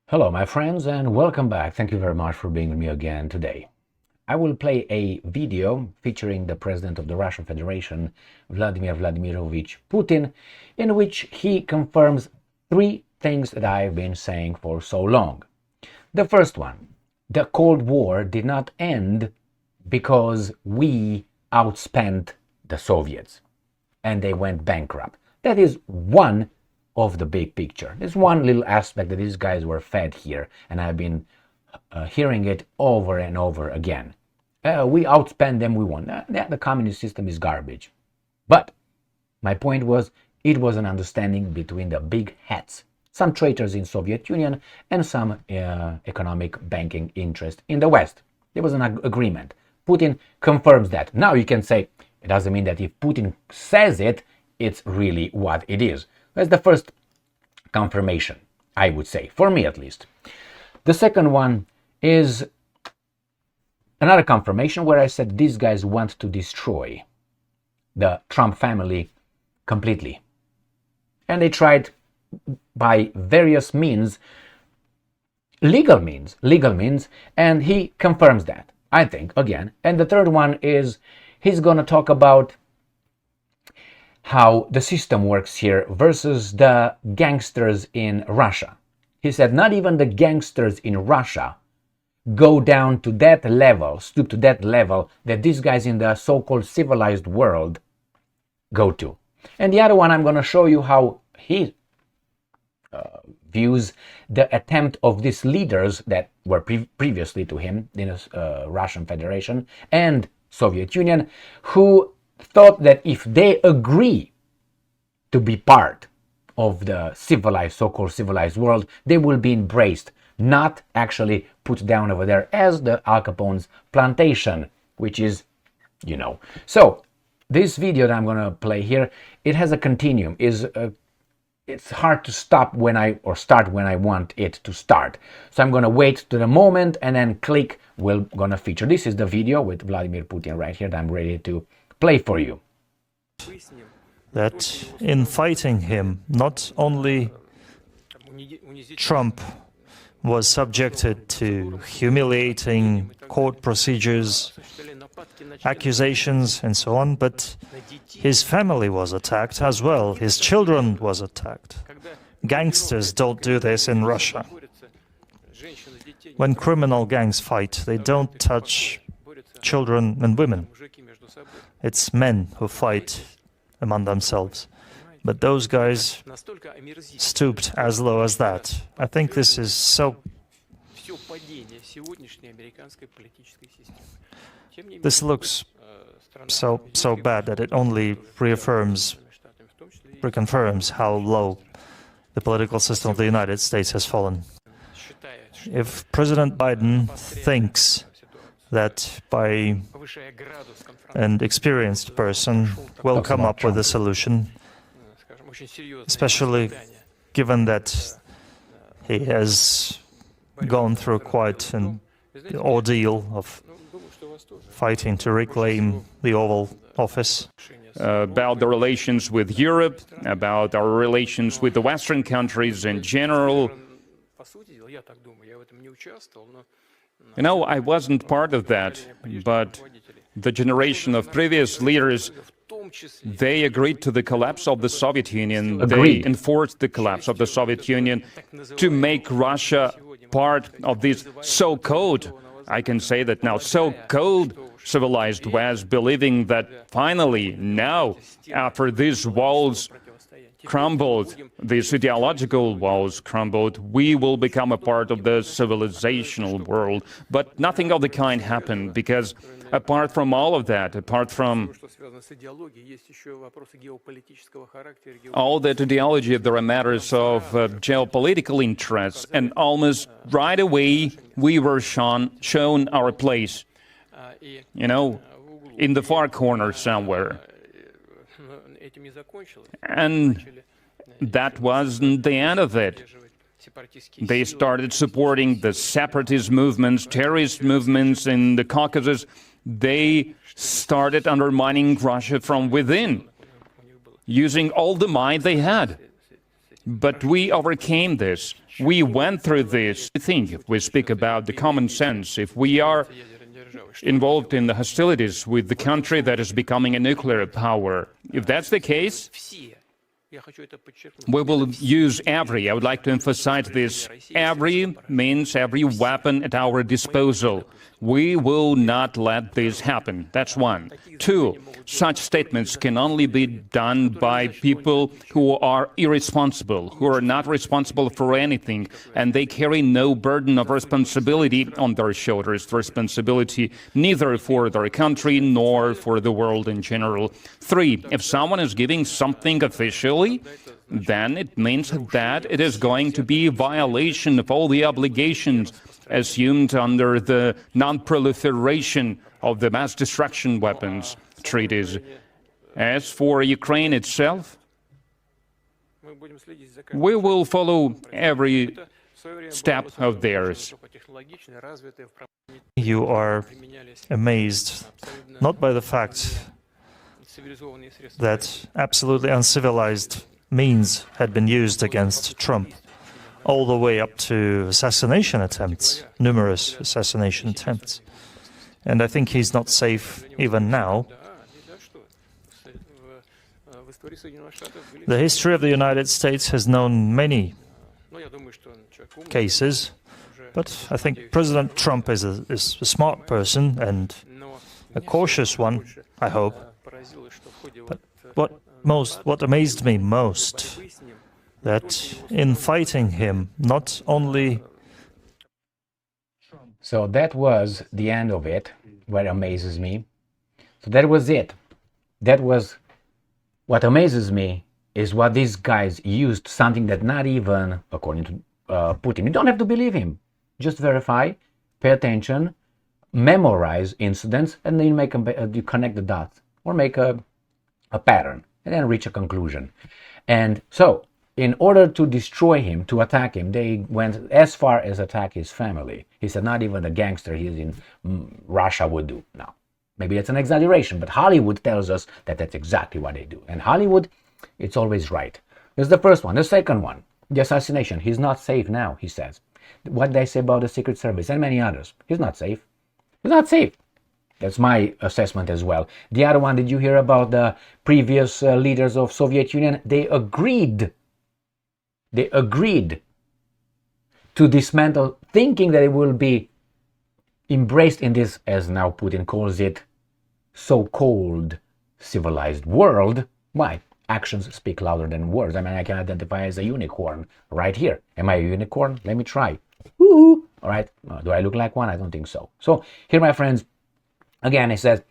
Hello, my friends, and welcome back. Thank you very much for being with me again today. I will play a video featuring the President of the Russian Federation, Vladimir Vladimirovich Putin, in which he confirms three things that I've been saying for so long. The first one, the Cold War did not end because we outspent the Soviets and they went bankrupt. That is one of the big picture. There's one little aspect that these guys were fed here, and I've been hearing it over and over again. We outspend them, we won. The communist system is garbage. But my point was, it was an understanding between the big hats, some traitors in Soviet Union and some economic banking interest in the West. There was an agreement. Putin confirms that. Now you can say, it doesn't mean that if Putin says it, it's really what it is. That's the first confirmation, I would say, for me at least. The second one is another confirmation where I said these guys want to destroy the Trump family completely. And they tried by various means, legal means, and he confirms that, I think, again. And the third one is he's going to talk about how the system works here versus the gangsters in Russia. He said not even the gangsters in Russia go down to that level, stoop to that level that these guys in the so-called civilized world go to. And the other one, I'm going to show you how he views the attempt of these leaders that were previously to him in the Russian Federation and Soviet Union, who thought that if they agree to be part of the civilized, so-called civilized world, they will be embraced, not actually put down over there as the Al Capone's plantation, which is, you know. So this video that I'm going to play here, it has a continuum. It's hard to stop start when I want it to start. So I'm going to wait to the moment and then click, we're going to feature. This is the video with Vladimir Putin right here that I'm ready to play for you. That in fighting him, not only Trump was subjected to humiliating court procedures, accusations and so on, but his family was attacked as well. His children was attacked. Gangsters don't do this in Russia. When criminal gangs fight, they don't touch children and women. It's men who fight among themselves. But those guys stooped as low as that. I think this is this looks so bad that it only reconfirms how low the political system of the United States has fallen. If President Biden thinks that by an experienced person will come up with a solution, especially given that he has gone through quite an ordeal of fighting to reclaim the Oval Office. About the relations with Europe, about our relations with the Western countries in general. You know, I wasn't part of that, but the generation of previous leaders, they agreed to the collapse of the Soviet Union. They enforced the collapse of the Soviet Union to make Russia part of this so-called, I can say that now, so-called civilized West, believing that finally now, after these walls crumbled, these ideological walls crumbled, we will become a part of the civilizational world. But nothing of the kind happened, because apart from all of that, apart from all that ideology, there are matters of geopolitical interests, and almost right away we were shown our place, you know, in the far corner somewhere. And that wasn't the end of it. They started supporting the separatist movements, terrorist movements in the Caucasus. They started undermining Russia from within, using all the might they had. But we overcame this. We went through this. I think if we speak about the common sense, if we are involved in the hostilities with the country that is becoming a nuclear power, if that's the case, we will use every, I would like to emphasize this, every means, every weapon at our disposal. We will not let this happen. That's one. Two, such statements can only be done by people who are irresponsible, who are not responsible for anything, and they carry no burden of responsibility on their shoulders, responsibility neither for their country nor for the world in general. Three, if someone is giving something officially, then it means that it is going to be a violation of all the obligations assumed under the non-proliferation of the mass destruction weapons treaties. As for Ukraine itself, we will follow every step of theirs. You are amazed not by the fact that absolutely uncivilized means had been used against Trump, all the way up to assassination attempts, numerous assassination attempts. And I think he's not safe even now. The history of the United States has known many cases, but I think President Trump is a smart person and a cautious one, I hope. But what amazed me most, that in fighting him, not only... So that was the end of it, what amazes me. So that was it. That was what amazes me, is what these guys used, something that not even, according to Putin, you don't have to believe him. Just verify, pay attention, memorize incidents, and then you connect the dots, or make a pattern, and then reach a conclusion. And so, in order to destroy him, to attack him, they went as far as attack his family. He said not even a gangster he's in Russia would do. Now, maybe that's an exaggeration, but Hollywood tells us that that's exactly what they do. And Hollywood, it's always right. There's the first one. The second one, the assassination. He's not safe now, he says. What they say about the Secret Service and many others. He's not safe. He's not safe. That's my assessment as well. The other one, did you hear about the previous leaders of Soviet Union? They agreed to dismantle, thinking that it will be embraced in this, as now Putin calls it, so-called civilized world. Why? Actions speak louder than words. I mean, I can identify as a unicorn right here. Am I a unicorn? Let me try. Woohoo! All right. Do I look like one? I don't think so. So here, my friends, again, it says,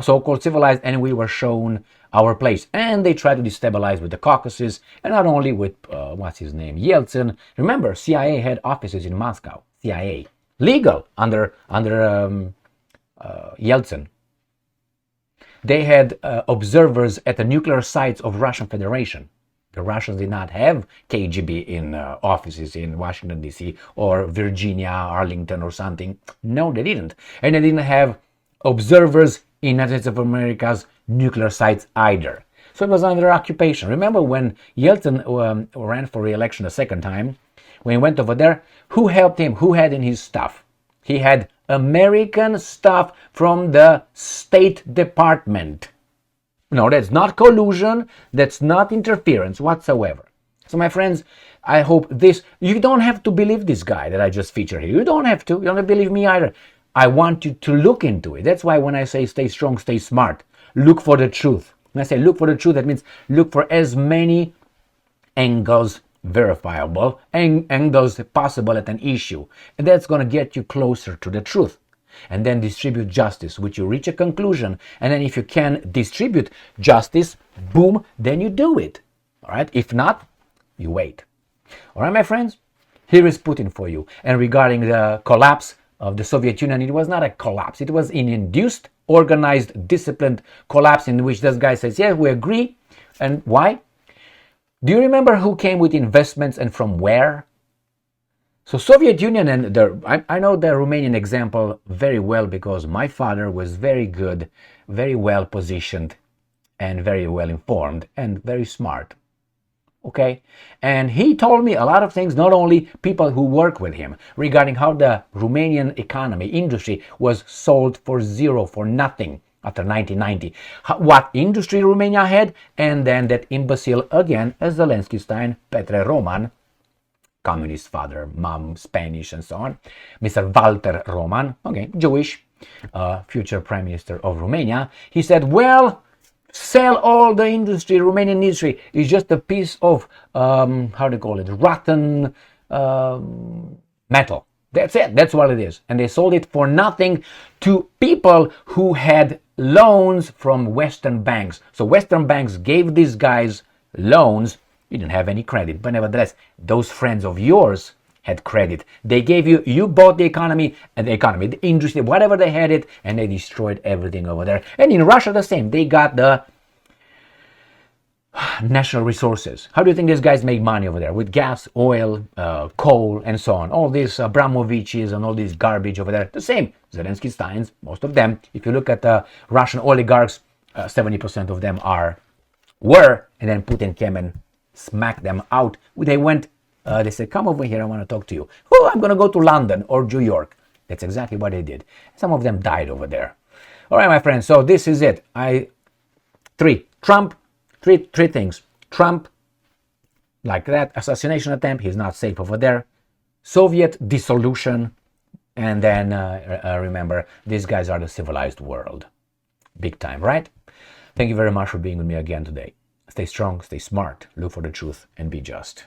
so-called civilized, and we were shown our place. And they tried to destabilize with the Caucasus, and not only with, what's his name, Yeltsin. Remember, CIA had offices in Moscow. CIA. Legal under Yeltsin. They had observers at the nuclear sites of Russian Federation. The Russians did not have KGB in offices in Washington, D.C. or Virginia, Arlington or something. No, they didn't. And they didn't have observers in United States of America's nuclear sites either. So it was under occupation. Remember when Yeltsin ran for re-election a second time, when he went over there, who helped him? Who had in his stuff? He had American stuff from the State Department. No, that's not collusion, that's not interference whatsoever. So my friends, I hope this, you don't have to believe this guy that I just featured here. You don't have to. You don't have to believe me either. I want you to look into it. That's why when I say stay strong, stay smart, look for the truth. When I say look for the truth, that means look for as many angles verifiable, angles possible at an issue. And that's going to get you closer to the truth. And then distribute justice, which you reach a conclusion. And then if you can distribute justice, boom, then you do it. All right? If not, you wait. All right, my friends? Here is Putin for you. And regarding the collapse of the Soviet Union, it was not a collapse. It was an induced, organized, disciplined collapse in which this guy says, yes, we agree. And why? Do you remember who came with investments and from where? So Soviet Union, and I know the Romanian example very well because my father was very good, very well positioned, and very well informed, and very smart. Okay, and he told me a lot of things, not only people who work with him, regarding how the Romanian economy, industry was sold for zero, for nothing after 1990. What industry Romania had, and then that imbecile again, as Zelensky Stein, Petre Roman, communist father, mom, Spanish, and so on, Mr. Walter Roman, okay, Jewish, future prime minister of Romania, he said, well, sell all the industry, Romanian industry is just a piece of, how do you call it, rotten metal. That's it, that's what it is. And they sold it for nothing to people who had loans from Western banks. So Western banks gave these guys loans. You didn't have any credit, but nevertheless, those friends of yours had credit. They gave you, you bought the economy, the industry, whatever they had it, and they destroyed everything over there. And in Russia, the same. They got the national resources. How do you think these guys make money over there? With gas, oil, coal, and so on. All these Abramoviches and all this garbage over there. The same. Zelensky Steins, most of them. If you look at the Russian oligarchs, 70% of them were, and then Putin came and smacked them out. They went, they said, come over here, I want to talk to you. Oh, I'm going to go to London or New York. That's exactly what they did. Some of them died over there. All right, my friends, so this is it. Three things. Trump, like that, assassination attempt, he's not safe over there. Soviet dissolution, and then remember, these guys are the civilized world. Big time, right? Thank you very much for being with me again today. Stay strong, stay smart, look for the truth, and be just.